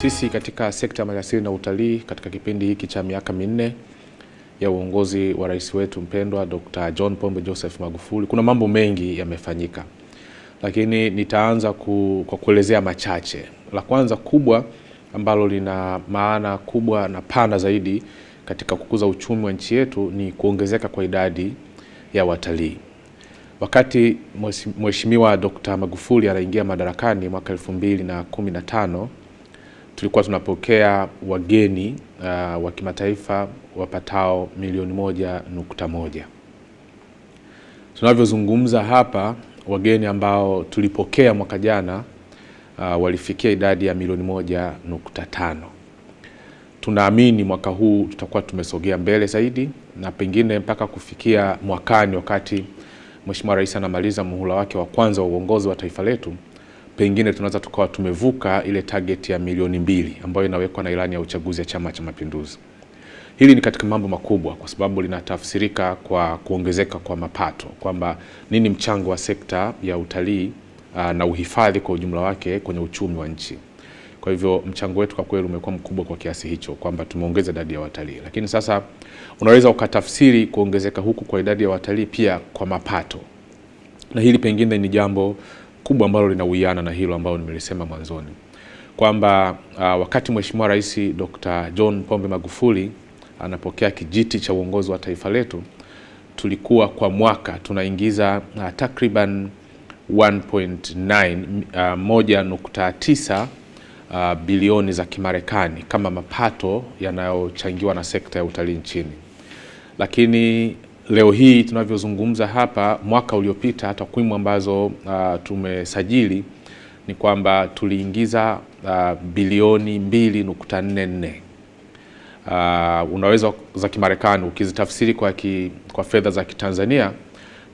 Sisi katika sekta ya maliasili na utalii katika kipindi hiki cha miaka minne ya uongozi wa rais wetu mpendwa Dr. John Pombe Joseph Magufuli, kuna mambo mengi yamefanyika, lakini nitaanza kwa kuelezea machache. La kwanza kubwa ambalo lina maana kubwa na pana zaidi katika kukuza uchumi wa nchi yetu ni kuongezeka kwa idadi ya watalii. Wakati Mheshimiwa Dr. Magufuli anaingia madarakani mwaka 2015, tulikuwa tunapokea wageni wa kimataifa wapatao milioni 1.1. Tunavyozungumza hapa, wageni ambao tulipokea mwaka jana walifikia idadi ya milioni 1.5. Tunaamini mwaka huu tutakuwa tumesogea mbele zaidi, na pengine mpaka kufikia mwakani, wakati Mheshimiwa Rais anamaliza muhula wake wa kwanza wa uongozi wa taifa letu, pengine tunaweza tukawa tumevuka ile target ya milioni 2 ambayo inawekwa na ilani ya uchaguzi ya Chama cha Mapinduzi. Hili ni katika mambo makubwa kwa sababu linatafsirika kwa kuongezeka kwa mapato, kwamba nini mchango wa sekta ya utalii na uhifadhi kwa ujumla wake kwenye uchumi wa nchi. Kwa hivyo mchango wetu kwa kweli umekuwa mkubwa kwa kiasi hicho kwamba tumeongeza idadi ya watalii. Lakini sasa unaweza ukatafsiri kuongezeka huku kwa idadi ya watalii pia kwa mapato. Na hili pengine ni jambo kubwa ambalo linawiana na hilo ambalo nimelisema mwanzoni, kwamba wakati Mheshimiwa Rais Dr. John Pombe Magufuli anapokea kijiti cha uongozi wa taifa letu, tulikuwa kwa mwaka tunaingiza takriban 1.9 bilioni za Kimarekani kama mapato yanayochangiwa na sekta ya utalii nchini. Lakini leo hii tunavyozungumza hapa, mwaka uliopita takwimu ambazo tumesajili ni kwamba tuliingiza bilioni 2.44. Unaweza za Kimarekani ukizitafsiri kwa fedha za Kitanzania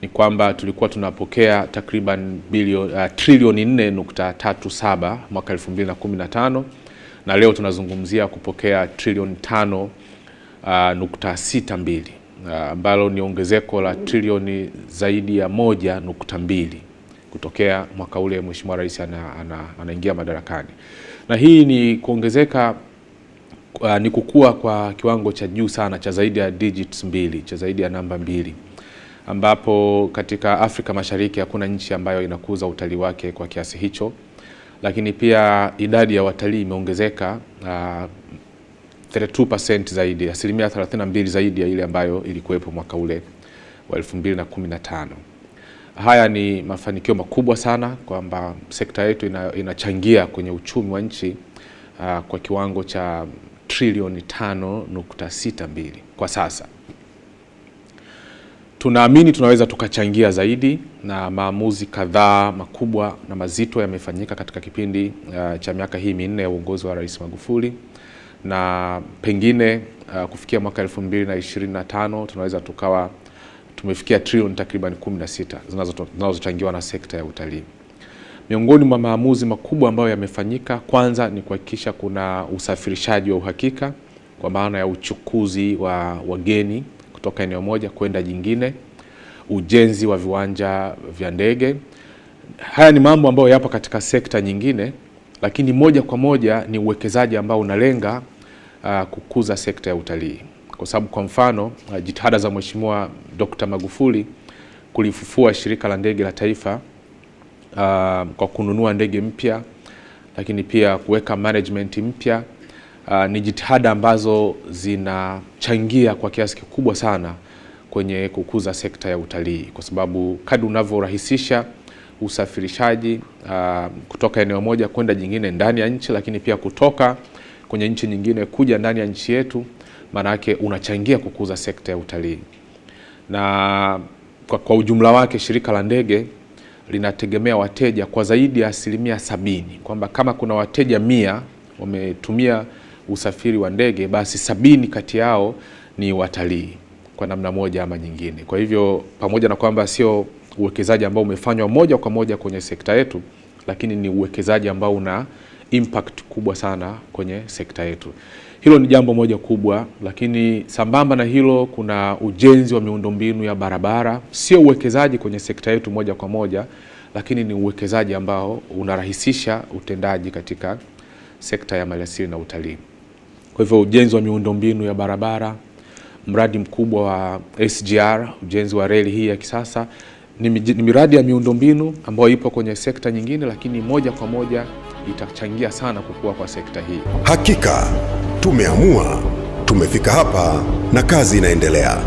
ni kwamba tulikuwa tunapokea takriban trilioni 4.37 mwaka 2015, na leo tunazungumzia kupokea trilioni 5.62, ambalo ni ongezeko la trilioni zaidi ya 1.2 kutokea mwaka ule Mheshimiwa Rais anaingia madarakani. Na hii ni kuongezeka ni kukua kwa kiwango cha juu sana cha zaidi ya digits 2, cha zaidi ya namba 2, ambapo katika Afrika Mashariki hakuna nchi ambayo inakuza utalii wake kwa kiasi hicho. Lakini pia idadi ya watalii imeongezeka 32% zaidi, asilimia 32 zaidi ya ile ambayo ilikuwepo mwaka ule wa 2015. Haya ni mafanikio makubwa sana kwamba sekta yetu inachangia kwenye uchumi wa nchi kwa kiwango cha trilioni 5.62 kwa sasa. Tunaamini tunaweza tukachangia zaidi, na maamuzi kadhaa makubwa na mazito yamefanyika katika kipindi cha miaka hii minne ya uongozi wa Rais Magufuli, na pengine kufikia mwaka 2025 tunaweza tukawa tumefikia trilioni takriban 16 zinazochangiwa na sekta ya utalii. Miongoni mwa maamuzi makubwa ambayo yamefanyika, kwanza ni kuhakikisha kuna usafirishaji wa uhakika kwa maana ya uchukuzi wa wageni kutoka eneo moja kwenda jingine, ujenzi wa viwanja vya ndege. Haya ni mambo ambayo yapo katika sekta nyingine, lakini moja kwa moja ni uwekezaji ambao unalenga kukuza sekta ya utalii. Kwa sababu kwa mfano jitihada za Mheshimiwa Dr. Magufuli kulifufua shirika la ndege la taifa kwa kununua ndege mpya, lakini pia kuweka management mpya, ni jitihada ambazo zinachangia kwa kiasi kikubwa sana kwenye kukuza sekta ya utalii, kwa sababu kadri unavyorahisisha usafirishaji kutoka eneo moja kwenda jingine ndani ya nchi, lakini pia kutoka kwenye nchi nyingine kuja ndani ya nchi yetu, maana yake unachangia kukuza sekta ya utalii. Na kwa ujumla wake shirika la ndege linategemea wateja kwa zaidi ya 70%, kwamba kama kuna wateja 100 wametumia usafiri wa ndege, basi 70 kati yao ni watalii kwa namna moja ama nyingine. Kwa hivyo pamoja na kwamba sio uwekezaji ambao umefanywa moja kwa moja kwenye sekta yetu, lakini ni uwekezaji ambao una impact kubwa sana kwenye sekta yetu. Hilo ni jambo moja kubwa, lakini sambamba na hilo kuna ujenzi wa miundombinu ya barabara. Sio uwekezaji kwenye sekta yetu moja kwa moja, lakini ni uwekezaji ambao unarahisisha utendaji katika sekta ya maliasili na utalii. Kwa hivyo ujenzi wa miundombinu ya barabara, mradi mkubwa wa SGR, ujenzi wa reli hii ya kisasa ni miradi ya miundombinu ambayo ipo kwenye sekta nyingine, lakini moja kwa moja itachangia sana kukua kwa sekta hii. Hakika tumeamua, tumefika hapa na kazi inaendelea.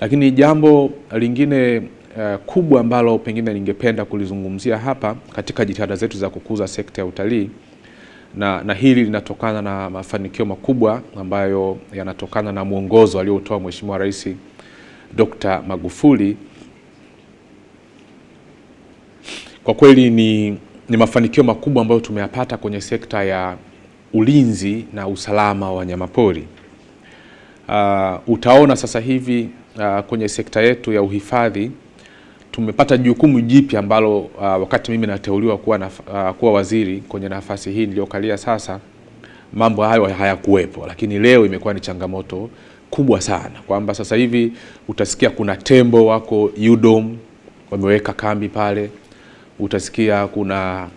Lakini jambo lingine kubwa ambalo pengine ningependa kulizungumzia hapa katika jitihada zetu za kukuza sekta ya utalii, na hili linatokana na mafanikio makubwa ambayo yanatokana na mwongozo aliotoa Mheshimiwa Rais Dr. Magufuli. Kwa kweli ni mafanikio makubwa ambayo tumeyapata kwenye sekta ya ulinzi na usalama wa wanyamapori. Utaona sasa hivi kwenye sekta yetu ya uhifadhi tumepata jukumu jipya ambalo wakati mimi nateuliwa kuwa waziri kwenye nafasi hii niliyokalia sasa, mambo hayo hayakuwepo, lakini leo imekuwa ni changamoto kubwa sana, kwamba sasa hivi utasikia kuna tembo wako UDOM wameweka kambi pale, utasikia kuna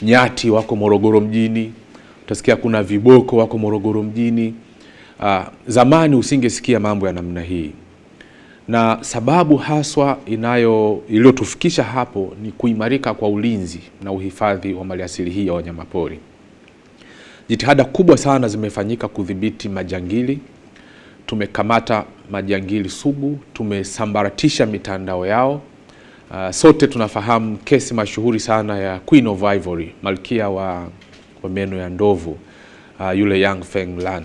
nyati wako Morogoro mjini, utasikia kuna viboko wako Morogoro mjini. Zamani usingesikia mambo ya namna hii, na sababu haswa iliyotufikisha hapo ni kuimarika kwa ulinzi na uhifadhi wa maliasili hii ya wanyamapori. Jitihada kubwa sana zimefanyika kudhibiti majangili. Tumekamata majangili sugu, tumesambaratisha mitandao yao. Sote tunafahamu kesi mashuhuri sana ya Queen of Ivory, malkia wa meno ya ndovu, yule Yang Fenglan,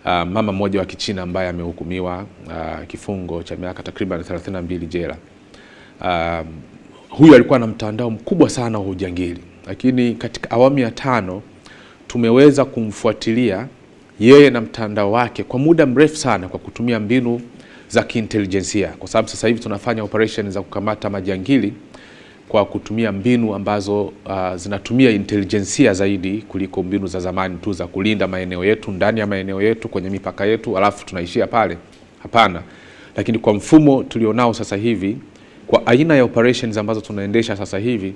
mama mmoja wa Kichina ambaye amehukumiwa kifungo cha miaka takriban 32 jela. Huyu alikuwa na mtandao mkubwa sana wa ujangili, lakini katika awamu ya 5 tumeweza kumfuatilia yeye na mtandao wake kwa muda mrefu sana kwa kutumia mbinu za kiintelijensia, kwa sababu sasa hivi tunafanya operation za kukamata majangili kwa kutumia mbinu ambazo zinatumia intelijensia zaidi kuliko mbinu za zamani tu za kulinda maeneo yetu, ndani ya maeneo yetu, kwenye mipaka yetu, alafu tunaishia pale. Hapana. Lakini kwa mfumo tulionao sasa hivi, kwa aina ya operations ambazo tunaendesha sasa hivi,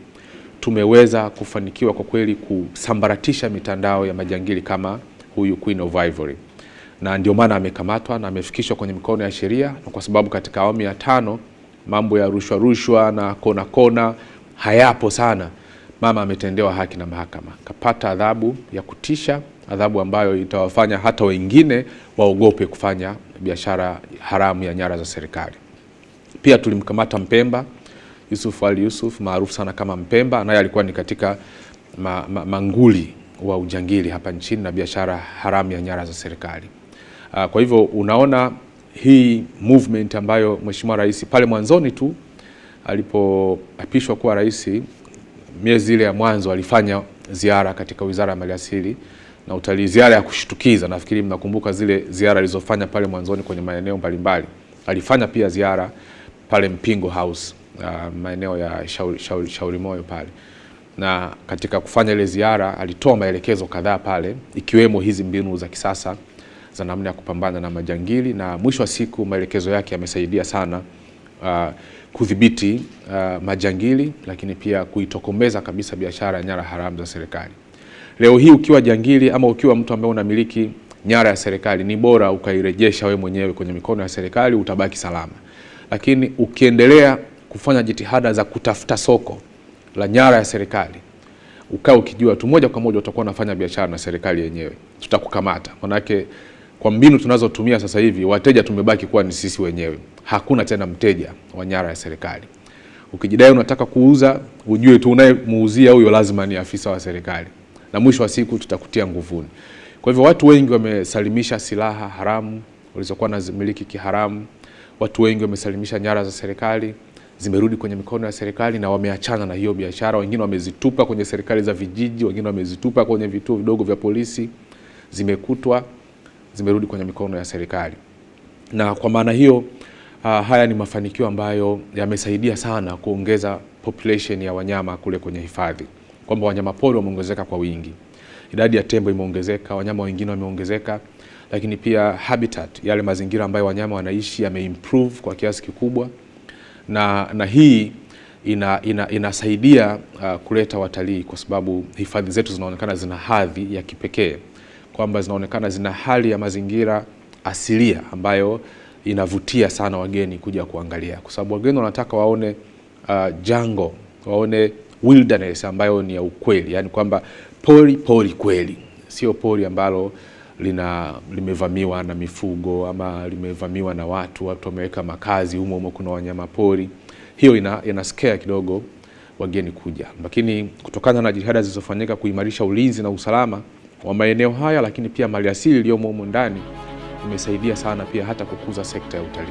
tumeweza kufanikiwa kwa kweli kusambaratisha mitandao ya majangili kama huyu Queen of Ivory. Na ndio maana amekamatwa na amefikishwa kwenye mikono ya sheria, na kwa sababu katika awamu ya 5 mambo ya rushwa na kona hayapo sana, mama ametendewa haki na mahakama, kapata adhabu ya kutisha, adhabu ambayo itawafanya hata wengine waogope kufanya biashara haramu ya nyara za serikali. Pia tulimkamata Mpemba, Yusuf Ali Yusuf, maarufu sana kama Mpemba, naye alikuwa ni katika manguli wa ujangili hapa nchini na biashara haramu ya nyara za serikali. Kwa hivyo unaona hii movement ambayo Mheshimiwa Rais pale mwanzoni tu alipoapishwa kuwa rais, miezi ile ya mwanzo alifanya ziara katika Wizara ya Maliasili na Utalii, ziara ya kushtukiza. Nafikiri mnakumbuka zile ziara alizofanya pale mwanzoni kwenye maeneo mbalimbali. Alifanya pia ziara pale Mpingo House, maeneo ya Shauri Moyo pale, na katika kufanya ile ziara alitoa maelekezo kadhaa pale, ikiwemo hizi mbinu za kisasa za namna ya kupambana na majangili, na mwisho wa siku maelekezo yake yamesaidia sana kudhibiti majangili, lakini pia kuitokomeza kabisa biashara ya nyara haramu za serikali. Leo hii ukiwa jangili ama ukiwa mtu ambaye unamiliki nyara ya serikali, ni bora ukairejesha wewe mwenyewe kwenye mikono ya serikali, utabaki salama. Lakini ukiendelea kufanya jitihada za kutafuta soko la nyara ya serikali, ukao ukijua tu moja kwa moja utakuwa unafanya biashara na serikali yenyewe, tutakukamata. Manake kwa mbinu tunazotumia sasa hivi, wateja tumebaki kuwa ni sisi wenyewe. Hakuna tena mteja wa nyara ya serikali. Ukijidai unataka kuuza, ujue tu unayemuuzia huyo lazima ni afisa wa serikali, na mwisho wa siku tutakutia nguvuni. Kwa hivyo watu wengi wamesalimisha silaha haramu walizokuwa nazimiliki kiharamu. Watu wengi wamesalimisha nyara za serikali, zimerudi kwenye mikono ya serikali na wameachana na hiyo biashara. Wengine wamezitupa kwenye serikali za vijiji, wengine wamezitupa kwenye vituo vidogo vya polisi, zimekutwa, zimerudi kwenye mikono ya serikali. Na kwa maana hiyo haya ni mafanikio ambayo yamesaidia sana kuongeza population ya wanyama kule kwenye hifadhi, kwamba wanyamapori wameongezeka kwa wingi. Idadi ya tembo imeongezeka, wanyama wengine wameongezeka, lakini pia habitat, yale mazingira ambayo wanyama wanaishi, yameimprove kwa kiasi kikubwa. Na hii inasaidia kuleta watalii, kwa sababu hifadhi zetu zinaonekana zina hadhi ya kipekee, kwamba zinaonekana zina hali ya mazingira asilia ambayo inavutia sana wageni kuja kuangalia, kwa sababu wageni wanataka waone jungle, waone wilderness ambayo ni ya ukweli, yani kwamba pori kweli, sio pori ambalo limevamiwa na mifugo ama limevamiwa na watu wameweka makazi humo kuna wanyama pori. Hiyo ina scare kidogo wageni kuja, lakini kutokana na jitihada zilizofanyika kuimarisha ulinzi na usalama wa maeneo haya, lakini pia maliasili iliyomo humo ndani, imesaidia sana pia hata kukuza sekta ya utalii.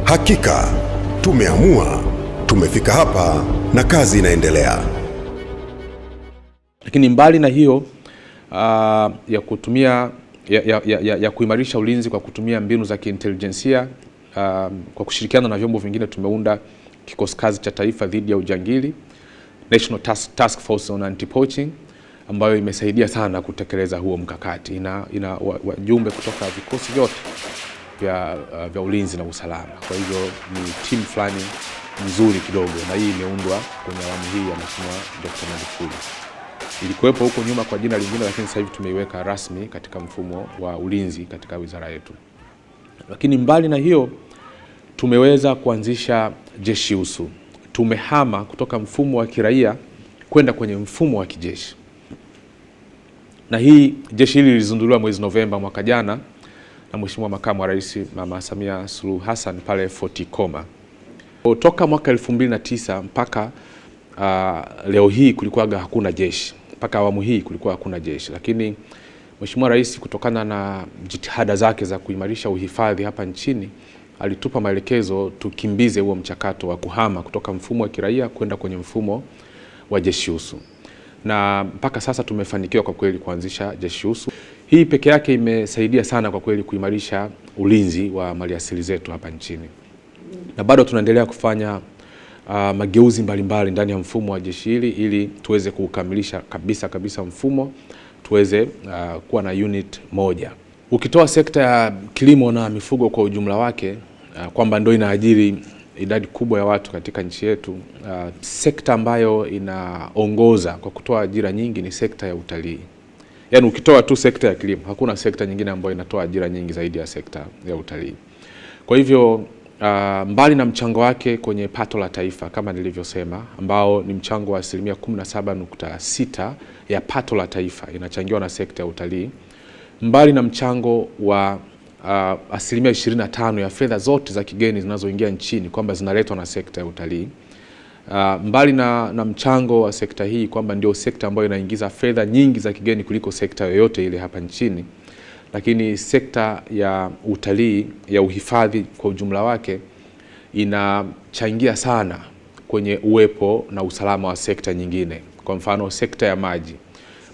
Hakika tumeamua, tumefika hapa na kazi inaendelea. Lakini mbali na hiyo ya kutumia ya kuimarisha ulinzi kwa kutumia mbinu za kiintelijensia, kwa kushirikiana na vyombo vingine tumeunda kikosi kazi cha taifa dhidi ya ujangili, National Task Force on Anti-Poaching, ambayo imesaidia sana kutekeleza huo mkakati. Ina wajumbe kutoka vikosi vyote vya ulinzi na usalama. Kwa hivyo ni timu fulani nzuri kidogo, na hii imeundwa kwenye awamu hii ya Mheshimiwa Dr. Magufuli. Ilikuwepo huko nyuma kwa jina lingine, lakini sasa hivi tumeiweka rasmi katika mfumo wa ulinzi katika wizara yetu. Lakini mbali na hiyo, tumeweza kuanzisha jeshi usu. Tumehama kutoka mfumo wa kiraia kwenda kwenye mfumo wa kijeshi. Na jeshi hili lilizinduliwa mwezi Novemba mwaka jana na Mheshimiwa Makamu wa Rais Mama Samia Suluhu Hassan pale Fort Ikoma. Toka mwaka 2009 mpaka leo hii kulikuwa hakuna jeshi. Mpaka awamu hii kulikuwa hakuna jeshi. Lakini Mheshimiwa Rais, kutokana na jitihada zake za kuimarisha uhifadhi hapa nchini, alitupa maelekezo tukimbize huo mchakato wa kuhama kutoka mfumo wa kiraia kwenda kwenye mfumo wa jeshi usu. Na mpaka sasa tumefanikiwa kwa kweli kuanzisha jeshi usu. Hii peke yake imesaidia sana kwa kweli kuimarisha ulinzi wa maliasili zetu hapa nchini. Na bado tunaendelea kufanya mageuzi mbalimbali ndani ya mfumo wa jeshi hili ili tuweze kukamilisha kabisa mfumo, tuweze kuwa na unit moja. Ukitoa sekta ya kilimo na mifugo kwa ujumla wake, kwamba ndio inaajiri idadi kubwa ya watu katika nchi yetu, sekta ambayo inaongoza kwa kutoa ajira nyingi ni sekta ya utalii. Yaani ukitoa tu sekta ya kilimo, hakuna sekta nyingine ambayo inatoa ajira nyingi zaidi ya sekta ya utalii. Kwa hivyo mbali na mchango wake kwenye pato la taifa kama nilivyosema, ambao ni mchango wa 17.6 ya pato la taifa inachangiwa na sekta ya utalii, mbali na mchango wa 25% ya fedha zote za kigeni zinazoingia nchini kwamba zinaletwa na sekta ya utalii, mbali na mchango wa sekta hii kwamba ndio sekta ambayo inaingiza fedha nyingi za kigeni kuliko sekta yoyote ile hapa nchini, lakini sekta ya utalii, ya uhifadhi kwa ujumla wake, inachangia sana kwenye uwepo na usalama wa sekta nyingine. Kwa mfano sekta ya maji,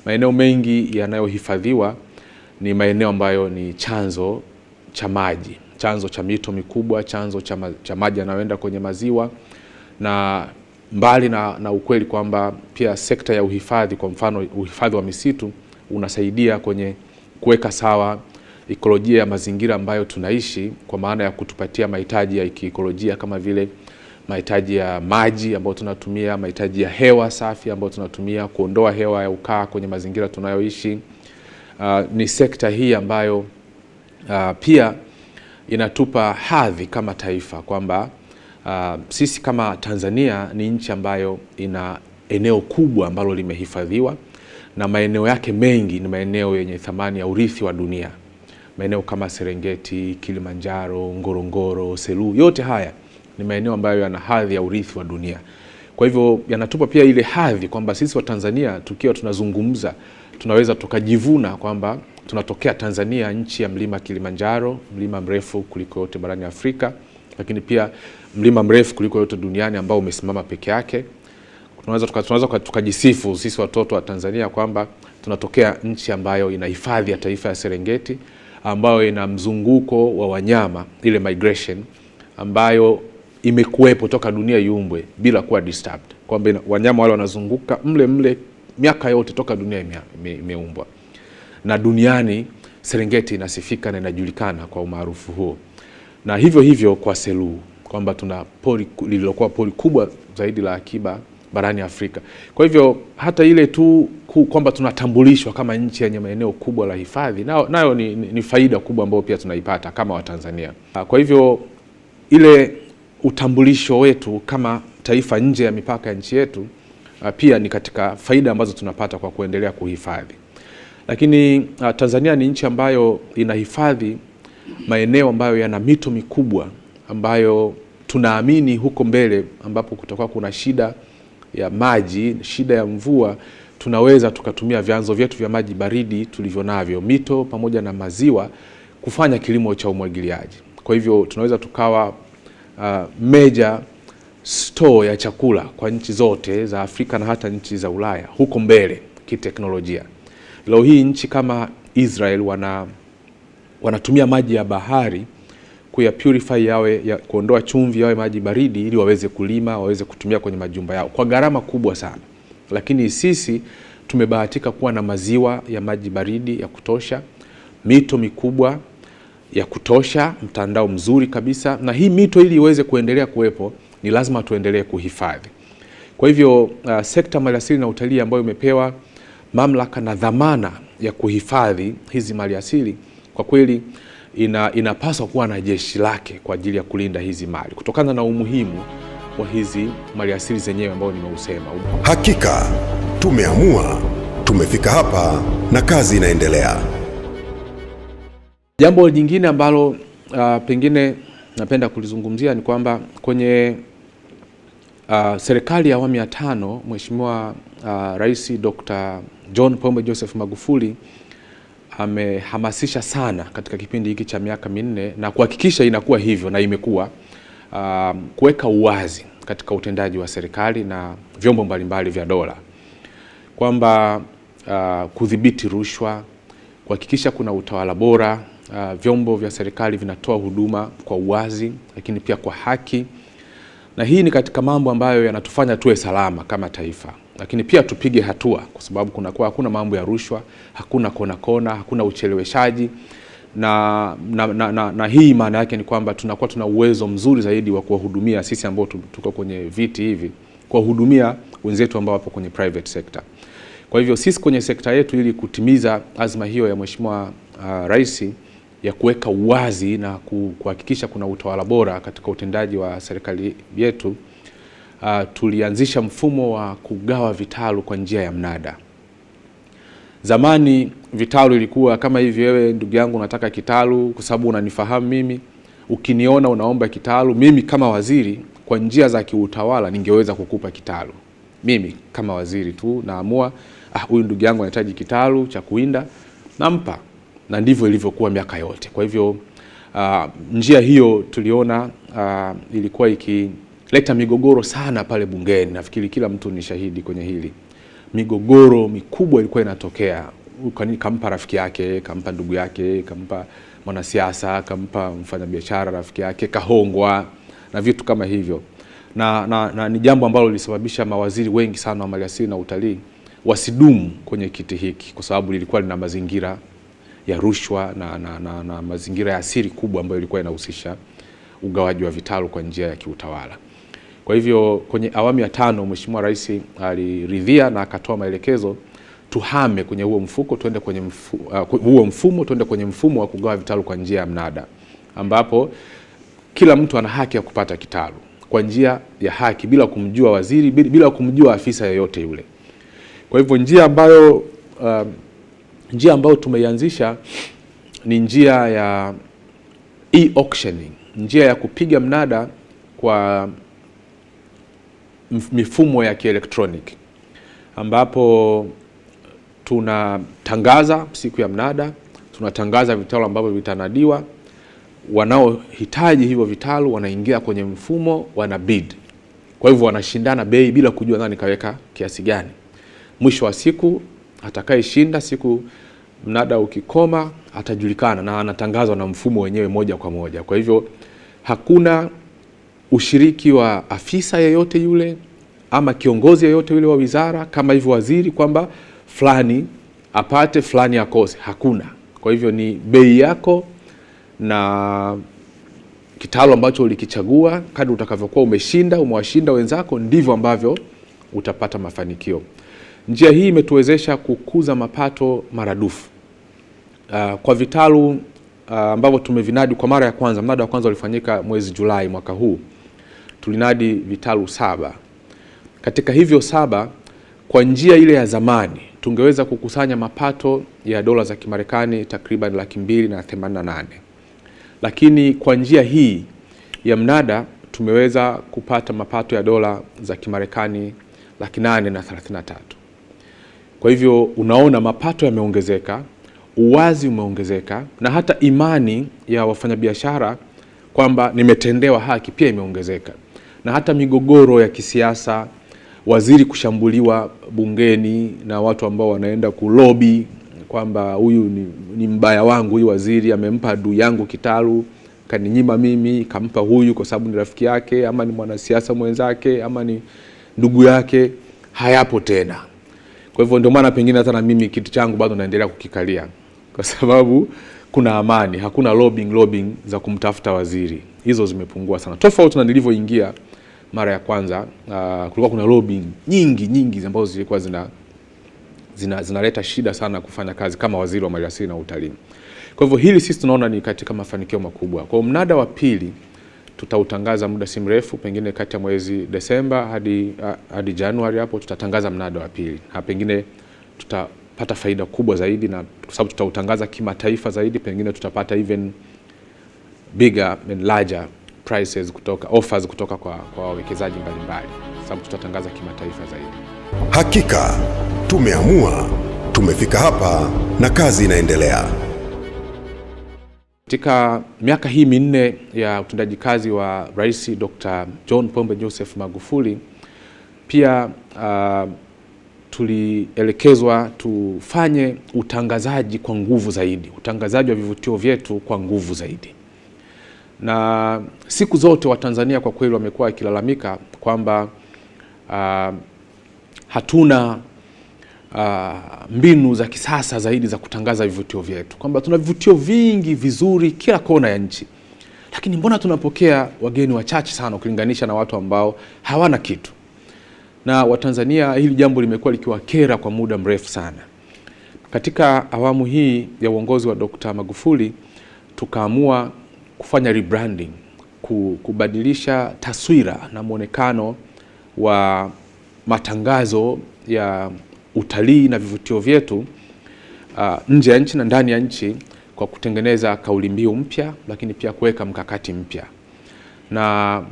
maeneo mengi yanayohifadhiwa ni maeneo ambayo ni chanzo cha maji, chanzo cha mito mikubwa, chanzo cha maji yanayoenda kwenye maziwa. Na mbali na ukweli kwamba pia sekta ya uhifadhi, kwa mfano uhifadhi wa misitu, unasaidia kwenye kuweka sawa ekolojia ya mazingira ambayo tunaishi, kwa maana ya kutupatia mahitaji ya ekolojia kama vile mahitaji ya maji ambayo tunatumia, mahitaji ya hewa safi ambayo tunatumia, kuondoa hewa ya ukaa kwenye mazingira tunayoishi. Ni sekta hii ambayo pia inatupa hadhi kama taifa, kwamba sisi kama Tanzania ni nchi ambayo ina eneo kubwa ambalo limehifadhiwa, na maeneo yake mengi ni maeneo yenye thamani ya urithi wa dunia. Maeneo kama Serengeti, Kilimanjaro, Ngorongoro, Selous, yote haya ni maeneo ambayo yana hadhi ya urithi wa dunia. Kwa hivyo yanatupa pia ile hadhi kwamba sisi wa Tanzania tukiwa tunazungumza, tunaweza tukajivuna kwamba tunatokea Tanzania, nchi ya mlima Kilimanjaro, mlima mrefu kuliko yote barani Afrika, lakini pia mlima mrefu kuliko yote duniani ambao umesimama peke yake. Tunaweza tukajisifu sisi watoto wa Tanzania kwamba tunatokea nchi ambayo ina hifadhi ya taifa ya Serengeti, ambayo ina mzunguko wa wanyama, ile migration ambayo imekuwepo toka dunia iumbwe bila kuwa disturbed, kwamba wanyama wale wanazunguka mle miaka yote toka dunia imeumbwa. Na duniani Serengeti inasifika na inajulikana kwa umaarufu huo. Na hivyo kwa Selous, kwamba tuna pori lililokuwa pori kubwa zaidi la akiba barani Afrika. Kwa hivyo hata ile tu kwamba tunatambulishwa kama nchi yenye maeneo kubwa la hifadhi, nayo ni faida kubwa ambayo pia tunaipata kama Watanzania. Kwa hivyo ile utambulisho wetu kama taifa nje ya mipaka ya nchi yetu pia ni katika faida ambazo tunapata kwa kuendelea kuhifadhi. Lakini Tanzania ni nchi ambayo inahifadhi maeneo ambayo yana mito mikubwa ambayo tunaamini huko mbele ambapo kutakuwa kuna shida ya maji, shida ya mvua, tunaweza tukatumia vyanzo vyetu vya maji baridi tulivyo navyo, mito pamoja na maziwa, kufanya kilimo cha umwagiliaji. Kwa hivyo tunaweza tukawa major store ya chakula kwa nchi zote za Afrika na hata nchi za Ulaya huko mbele kiteknolojia. Leo hii nchi kama Israel wanatumia maji ya bahari kuya purify ya kuondoa chumvi yawe maji baridi ili waweze kulima, waweze kutumia kwenye majumba yao kwa gharama kubwa sana. Lakini sisi tumebahatika kuwa na maziwa ya maji baridi ya kutosha, mito mikubwa ya kutosha, mtandao mzuri kabisa, na hii mito ili iweze kuendelea kuwepo ni lazima tuendelee kuhifadhi. Kwa hivyo sekta maliasili na utalii ambayo imepewa mamlaka na dhamana ya kuhifadhi hizi maliasili, kwa kweli inapaswa kuwa na jeshi lake kwa ajili ya kulinda hizi mali kutokana na umuhimu wa hizi maliasili zenyewe ambao nimeusema. Hakika tumeamua, tumefika hapa na kazi inaendelea. Jambo jingine ambalo pengine napenda kulizungumzia ni kwamba kwenye serikali ya awamu ya 5 Mheshimiwa Rais Dr. John Pombe Joseph Magufuli amehamasisha sana katika kipindi hiki cha miaka minne na kuhakikisha inakuwa hivyo na imekuwa kuweka uwazi katika utendaji wa serikali na vyombo mbalimbali vya dola, kwamba kudhibiti rushwa, kuhakikisha kuna utawala bora, vyombo vya serikali vinatoa huduma kwa uwazi lakini pia kwa haki, na hii ni katika mambo ambayo yanatufanya tuwe salama kama taifa, lakini pia tupige hatua kwa sababu hakuna mambo ya rushwa, hakuna kona, hakuna ucheleweshaji na hii maana yake ni kwamba tunakuwa tuna uwezo mzuri zaidi wa kuwahudumia sisi ambao tuko kwenye viti hivi, kuwahudumia wenzetu ambao wapo kwenye private sector. Kwa hivyo sisi kwenye sekta yetu, ili kutimiza azma hiyo ya Mheshimiwa Rais ya kuweka uwazi na kuhakikisha kuna utawala bora katika utendaji wa serikali yetu, tulianzisha mfumo wa kugawa vitalu kwa njia ya mnada. Zamani vitalu ilikuwa kama hivi, wewe ndugu yangu unataka kitalu kwa sababu unanifahamu mimi, ukiniona unaomba kitalu, mimi kama waziri kwa njia za kiutawala ningeweza kukupa kitalu. Mimi kama waziri tu naamua huyu ndugu yangu anahitaji kitalu cha kuinda, nampa. Na ndivyo ilivyokuwa miaka yote. Kwa hivyo njia hiyo tuliona ilikuwa ikileta migogoro sana pale bungeni. Nafikiri kila mtu ni shahidi kwenye hili. Migogoro mikubwa ilikuwa inatokea. Kampa rafiki yake, kampa ndugu yake, kampa mwanasiasa, kampa mfanyabiashara rafiki yake, kahongwa na vitu kama hivyo. Na ni jambo ambalo lilisababisha mawaziri wengi sana wa maliasili na utalii wasidumu kwenye kiti hiki kwa sababu lilikuwa lina mazingira ya rushwa na mazingira ya siri kubwa ambayo ilikuwa inahusisha ugawaji wa vitalu kwa njia ya kiutawala. Kwa hivyo kwenye awamu ya 5 Mheshimiwa Rais aliridhia na akatoa maelekezo tuhame kwenye huo mfuko tuende kwenye mfumo tuende kwenye mfumo wa kugawa vitalu kwa njia ya mnada, ambapo kila mtu ana haki ya kupata kitalu kwa njia ya haki bila kumjua waziri, bila kumjua afisa yeyote yule. Kwa hivyo njia ambayo tumeianzisha ni njia ya e-auctioning, njia ya kupiga mnada kwa mifumo ya kielektroniki, ambapo tunatangaza siku ya mnada, tunatangaza vitalu ambavyo vitanadiwa, wanaohitaji hivyo vitalu wanaingia kwenye mfumo, wana bid. Kwa hivyo wanashindana bei bila kujua nani kaweka kiasi gani. Mwisho wa siku atakayeshinda, siku mnada ukikoma, atajulikana na anatangazwa na mfumo wenyewe moja kwa moja. Kwa hivyo hakuna ushiriki wa afisa yeyote yule ama kiongozi yeyote yule wa wizara kama hivyo waziri kwamba fulani apate fulani akose, hakuna. Kwa hivyo ni bei yako na kitalu ambacho ulikichagua, kadri utakavyokuwa umewashinda wenzako, ndivyo ambavyo utapata mafanikio. Njia hii imetuwezesha kukuza mapato maradufu. Kwa vitalu ambavyo tumevinadi kwa mara ya kwanza, mnada wa kwanza ulifanyika mwezi Julai mwaka huu, tulinadi vitalu 7. Katika hivyo 7, kwa njia ile ya zamani tungeweza kukusanya mapato ya dola za Kimarekani takriban 288. Lakini kwa njia hii ya mnada tumeweza kupata mapato ya dola za Kimarekani 833. Kwa hivyo unaona mapato yameongezeka, uwazi umeongezeka, na hata imani ya wafanyabiashara kwamba nimetendewa haki pia imeongezeka. Na hata migogoro ya kisiasa, waziri kushambuliwa bungeni na watu ambao wanaenda kulobi kwamba huyu ni mbaya wangu, huyu waziri amempa adui yangu kitalu, kaninyima mimi, kampa huyu kwa sababu ni rafiki yake, ama ni mwanasiasa mwenzake, ama ni ndugu yake, hayapo tena. Kwa hivyo ndio maana pengine hata na mimi kitu changu bado naendelea kukikalia, kwa sababu kuna amani, hakuna lobbying za kumtafuta waziri. Hizo zimepungua sana. Tofauti na nilivyoingia mara ya kwanza, kulikuwa kuna lobbying nyingi ambazo zilikuwa zinaleta shida sana kufanya kazi kama waziri wa maliasili na utalii. Kwa hivyo hili sisi tunaona ni katika mafanikio makubwa. Kwa mnada wa pili tutautangaza muda si mrefu, pengine kati ya mwezi Desemba hadi Januari, hapo tutatangaza mnada wa pili. Na pengine tutapata faida kubwa zaidi, na kwa sababu tutautangaza kimataifa zaidi, pengine tutapata even bigger and larger offers kutoka kwa wawekezaji mbalimbali, sababu tutatangaza kimataifa zaidi. Hakika tumeamua, tumefika hapa na kazi inaendelea. Katika miaka hii 4 ya utendaji kazi wa Rais Dr. John Pombe Joseph Magufuli, pia tulielekezwa tufanye utangazaji kwa nguvu zaidi, utangazaji wa vivutio vyetu kwa nguvu zaidi. Na siku zote Watanzania kwa kweli wamekuwa wakilalamika kwamba hatuna mbinu za kisasa zaidi za kutangaza vivutio vyetu, kwamba tuna vivutio vingi vizuri kila kona ya nchi, lakini mbona tunapokea wageni wachache sana ukilinganisha na watu ambao hawana kitu. Na Watanzania hili jambo limekuwa likiwakera kwa muda mrefu sana. Katika awamu hii ya uongozi wa Dr. Magufuli tukaamua kufanya rebranding, kubadilisha taswira na muonekano wa matangazo ya utalii na vivutio vyetu nje ya nchi na ndani ya nchi, kwa kutengeneza kauli mbiu mpya, lakini pia kuweka mkakati mpya na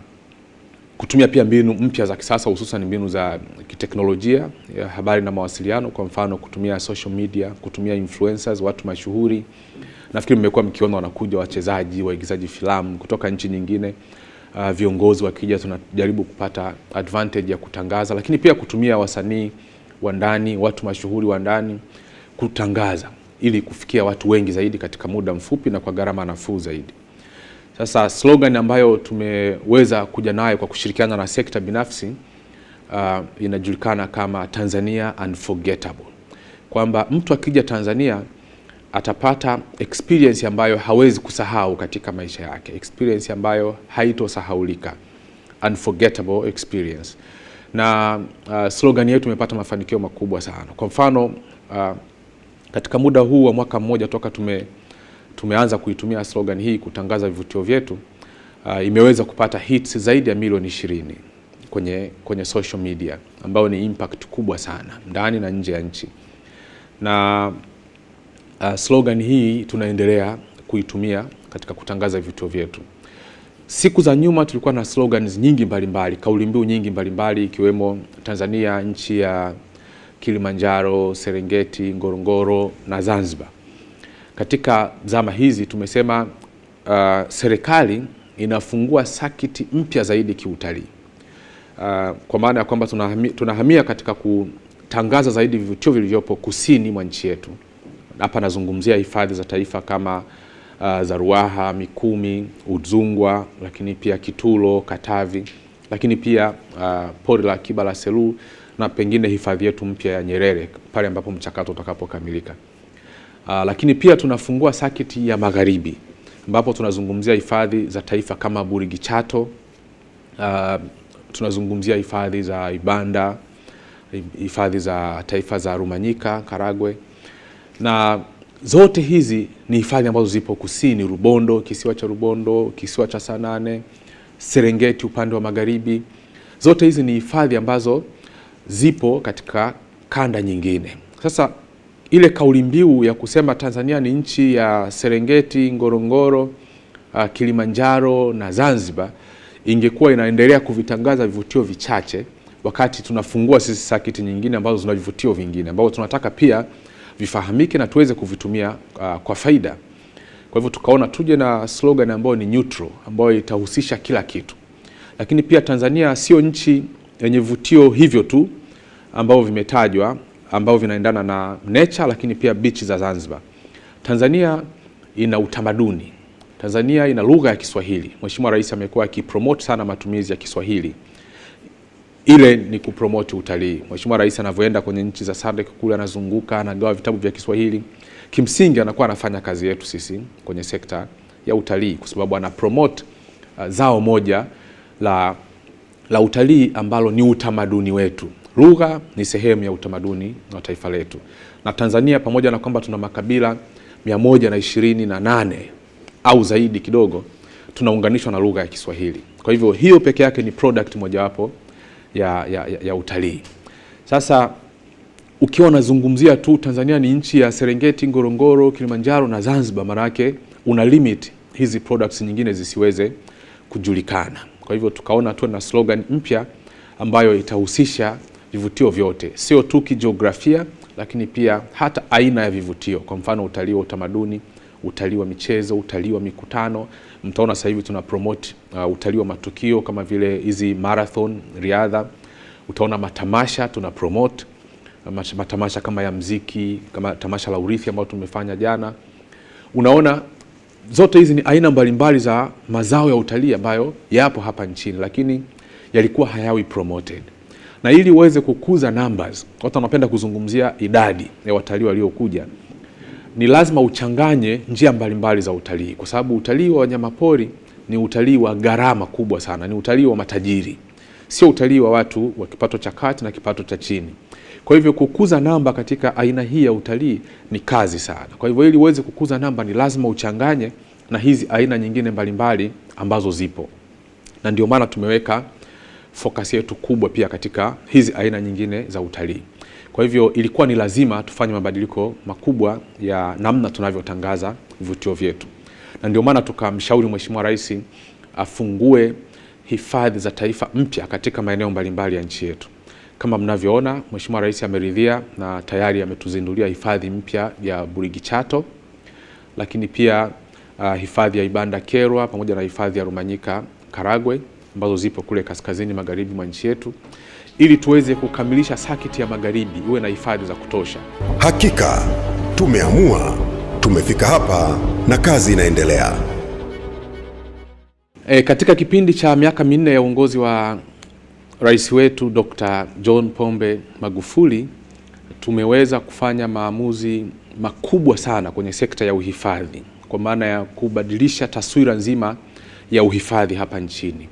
kutumia pia mbinu mpya za kisasa, hususan mbinu za kiteknolojia ya habari na mawasiliano. Kwa mfano kutumia social media, kutumia influencers, watu mashuhuri. Nafikiri mmekuwa mkiona wanakuja wachezaji, waigizaji filamu kutoka nchi nyingine, viongozi wakija, tunajaribu kupata advantage ya kutangaza, lakini pia kutumia wasanii wa ndani, watu mashuhuri wa ndani kutangaza, ili kufikia watu wengi zaidi katika muda mfupi na kwa gharama nafuu zaidi. Sasa slogan ambayo tumeweza kuja nayo kwa kushirikiana na sekta binafsi inajulikana kama Tanzania Unforgettable, kwamba mtu akija Tanzania atapata experience ambayo hawezi kusahau katika maisha yake, experience ambayo haitosahaulika, unforgettable experience. Na slogan yetu imepata mafanikio makubwa sana. Kwa mfano katika muda huu wa mwaka mmoja toka tumeanza kuitumia slogan hii kutangaza vivutio vyetu, imeweza kupata hits zaidi ya milioni 20 kwenye social media, ambayo ni impact kubwa sana ndani na nje ya nchi. Na slogan hii tunaendelea kuitumia katika kutangaza vivutio vyetu. Siku za nyuma tulikuwa na slogans nyingi mbalimbali, kauli mbiu nyingi mbalimbali, ikiwemo Tanzania nchi ya Kilimanjaro, Serengeti, Ngorongoro na Zanzibar. Katika zama hizi tumesema serikali inafungua sakiti mpya zaidi kiutalii. Kwa maana ya kwamba tunahamia katika kutangaza zaidi vivutio vilivyopo kusini mwa nchi yetu. Hapa nazungumzia hifadhi za taifa kama za Ruaha, Mikumi, Udzungwa, lakini pia Kitulo, Katavi, lakini pia pori la akiba la Selous, na pengine hifadhi yetu mpya ya Nyerere pale ambapo mchakato utakapokamilika. Lakini pia tunafungua sakiti ya magharibi, ambapo tunazungumzia hifadhi za taifa kama Burigi Chato, tunazungumzia hifadhi za Ibanda, hifadhi za taifa za Rumanyika, Karagwe, na zote hizi ni hifadhi ambazo zipo kusini, Rubondo, kisiwa cha Rubondo, kisiwa cha Sanane, Serengeti upande wa magharibi. Zote hizi ni hifadhi ambazo zipo katika kanda nyingine. Sasa ile kauli mbiu ya kusema Tanzania ni nchi ya Serengeti, Ngorongoro, Kilimanjaro na Zanzibar ingekuwa inaendelea kuvitangaza vivutio vichache, wakati tunafungua sisi sakiti nyingine ambazo zina vivutio vingine ambao tunataka pia vifahamike na tuweze kuvitumia kwa faida. Kwa hivyo tukaona tuje na slogan ambayo ni neutral, ambayo itahusisha kila kitu. Lakini pia Tanzania sio nchi yenye vivutio hivyo tu ambao vimetajwa, ambao vinaendana na nature, lakini pia beach za Zanzibar. Tanzania ina utamaduni. Tanzania ina lugha ya Kiswahili. Mheshimiwa Rais amekuwa akipromote sana matumizi ya Kiswahili. Ile ni kupromote utalii. Mheshimiwa Rais anavyoenda kwenye nchi za SADC kule, anazunguka, anagawa vitabu vya Kiswahili. Kimsingi anakuwa anafanya kazi yetu sisi kwenye sekta ya utalii, kwa sababu ana promote zao moja la utalii ambalo ni utamaduni wetu. Lugha ni sehemu ya utamaduni wa taifa letu. Na Tanzania, pamoja na kwamba tuna makabila 128 au zaidi kidogo, tunaunganishwa na lugha ya Kiswahili. Kwa hivyo hiyo peke yake ni product mojawapo ya utalii. Sasa ukiwa unazungumzia tu Tanzania ni nchi ya Serengeti, Ngorongoro, Kilimanjaro na Zanzibar, maana yake una limit hizi products nyingine zisiweze kujulikana. Kwa hivyo tukaona tu na slogan mpya ambayo itahusisha vivutio vyote, sio tu kijiografia, lakini pia hata aina ya vivutio. Kwa mfano utalii wa utamaduni, utalii wa michezo, utalii wa mikutano. Mtaona sasa hivi tuna promote utalii wa matukio kama vile hizi marathon, riadha. Utaona matamasha tuna promote matamasha kama ya mziki, kama tamasha la urithi ambao tumefanya jana. Unaona zote hizi ni aina mbalimbali za mazao ya utalii ambayo yapo hapa nchini, lakini yalikuwa hayawi promoted. Na ili uweze kukuza numbers, watu wanapenda kuzungumzia idadi ya watalii waliokuja, ni lazima uchanganye njia mbalimbali za utalii, kwa sababu utalii wa wanyamapori ni utalii wa gharama kubwa sana, ni utalii wa matajiri, sio utalii wa watu wa kipato cha kati na kipato cha chini. Kwa hivyo kukuza namba katika aina hii ya utalii ni kazi sana. Kwa hivyo ili uweze kukuza namba ni lazima uchanganye na hizi aina nyingine mbalimbali ambazo zipo. Na ndio maana tumeweka focus yetu kubwa pia katika hizi aina nyingine za utalii. Kwa hivyo ilikuwa ni lazima tufanye mabadiliko makubwa ya namna tunavyotangaza vivutio vyetu. Na ndio maana tukamshauri Mheshimiwa Rais afungue hifadhi za taifa mpya katika maeneo mbalimbali ya nchi yetu. Kama mnavyoona, Mheshimiwa Rais ameridhia na tayari ametuzindulia hifadhi mpya ya Burigi Chato, lakini pia hifadhi ya Ibanda Kerwa pamoja na hifadhi ya Rumanyika Karagwe ambazo zipo kule kaskazini magharibi mwa nchi yetu, ili tuweze kukamilisha sakiti ya magharibi iwe na hifadhi za kutosha. Hakika tumeamua, tumefika hapa na kazi inaendelea. Katika kipindi cha miaka minne ya uongozi wa Rais wetu Dr. John Pombe Magufuli, tumeweza kufanya maamuzi makubwa sana kwenye sekta ya uhifadhi, kwa maana ya kubadilisha taswira nzima ya uhifadhi hapa nchini.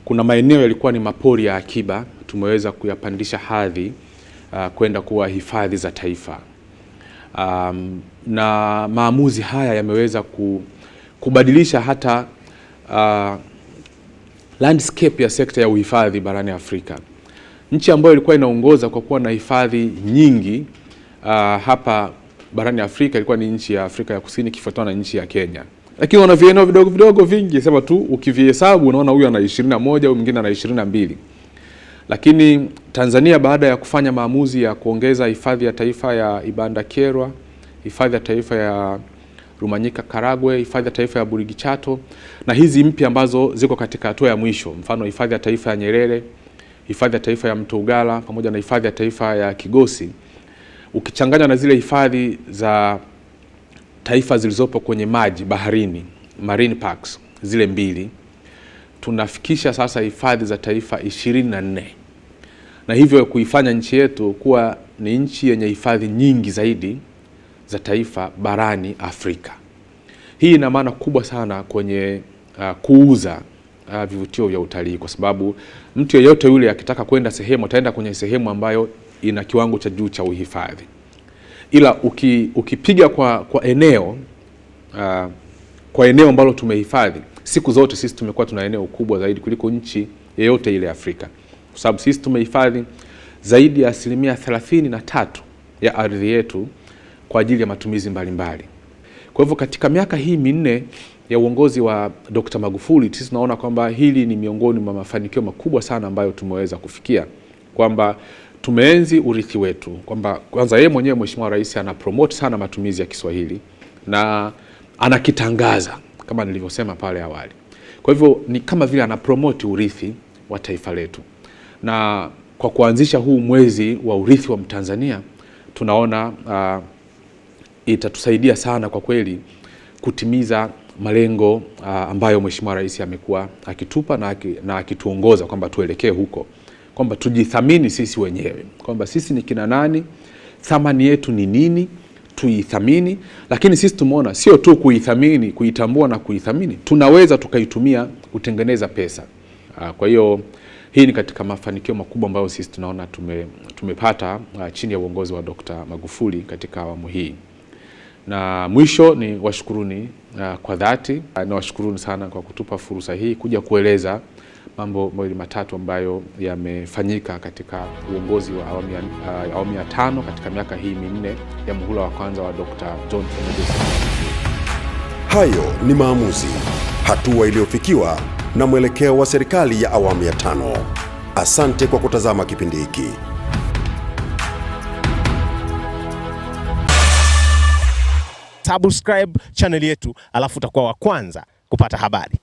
Kuna maeneo yalikuwa ni mapori ya akiba, tumeweza kuyapandisha hadhi kwenda kuwa hifadhi za taifa. Na maamuzi haya yameweza kubadilisha hata landscape ya sekta ya uhifadhi barani Afrika. Nchi ambayo ilikuwa inaongoza kwa kuwa na hifadhi nyingi hapa barani Afrika ilikuwa ni nchi ya Afrika ya Kusini, kifuatana na nchi ya Kenya. Lakini wana vieneo vidogo vidogo vingi, sema tu ukivihesabu unaona huyu ana 21, huyu mwingine ana 22. Lakini Tanzania baada ya kufanya maamuzi ya kuongeza hifadhi ya taifa ya Ibanda Kerwa, hifadhi ya taifa ya Rumanyika Karagwe, hifadhi ya taifa ya Burigi Chato, na hizi mpya ambazo ziko katika hatua ya mwisho, mfano hifadhi ya taifa ya Nyerere, hifadhi ya taifa ya Mto Ugala pamoja na hifadhi ya taifa ya Kigosi, ukichanganya na zile hifadhi za taifa zilizopo kwenye maji baharini, marine parks, zile mbili, tunafikisha sasa hifadhi za taifa 24, na hivyo kuifanya nchi yetu kuwa ni nchi yenye hifadhi nyingi zaidi za taifa barani Afrika. Hii ina maana kubwa sana kwenye kuuza vivutio vya utalii, kwa sababu mtu yeyote yule akitaka kwenda sehemu ataenda kwenye sehemu ambayo ina kiwango cha juu cha uhifadhi. Ila ukipiga kwa eneo ambalo tumehifadhi, siku zote sisi tumekuwa tuna eneo kubwa zaidi kuliko nchi yeyote ile Afrika, kwa sababu sisi tumehifadhi zaidi ya 33% ya ardhi yetu kwa ajili ya matumizi mbalimbali. Kwa hivyo katika miaka hii minne ya uongozi wa Dr. Magufuli, sisi tunaona kwamba hili ni miongoni mwa mafanikio makubwa sana ambayo tumeweza kufikia, kwamba tumeenzi urithi wetu, kwamba kwanza yeye mwenyewe Mheshimiwa Rais ana promote sana matumizi ya Kiswahili na anakitangaza kama nilivyosema pale awali. Kwa hivyo ni kama vile ana promote urithi wa taifa letu, na kwa kuanzisha huu mwezi wa urithi wa Mtanzania tunaona itatusaidia sana kwa kweli kutimiza malengo ambayo Mheshimiwa Rais amekuwa akitupa na akituongoza kwamba tuelekee huko, kwamba tujithamini sisi wenyewe, kwamba sisi ni kina nani, thamani yetu ni nini, tuithamini. Lakini sisi tumeona sio tu kuithamini, kuitambua na kuithamini, tunaweza tukaitumia kutengeneza pesa. Kwa hiyo hii ni katika mafanikio makubwa ambayo sisi tunaona tumepata chini ya uongozi wa Dr. Magufuli katika awamu hii. Na mwisho ni washukuruni kwa dhati, na washukuruni sana kwa kutupa fursa hii kuja kueleza mambo mawili matatu ambayo yamefanyika katika uongozi wa awamu ya 5 katika miaka hii minne ya muhula wa kwanza wa Dr. John Pombe Joseph. Hayo ni maamuzi, hatua iliyofikiwa na mwelekeo wa serikali ya awamu ya 5. Asante kwa kutazama kipindi hiki. Subscribe channel yetu, alafu utakuwa wa kwanza kupata habari.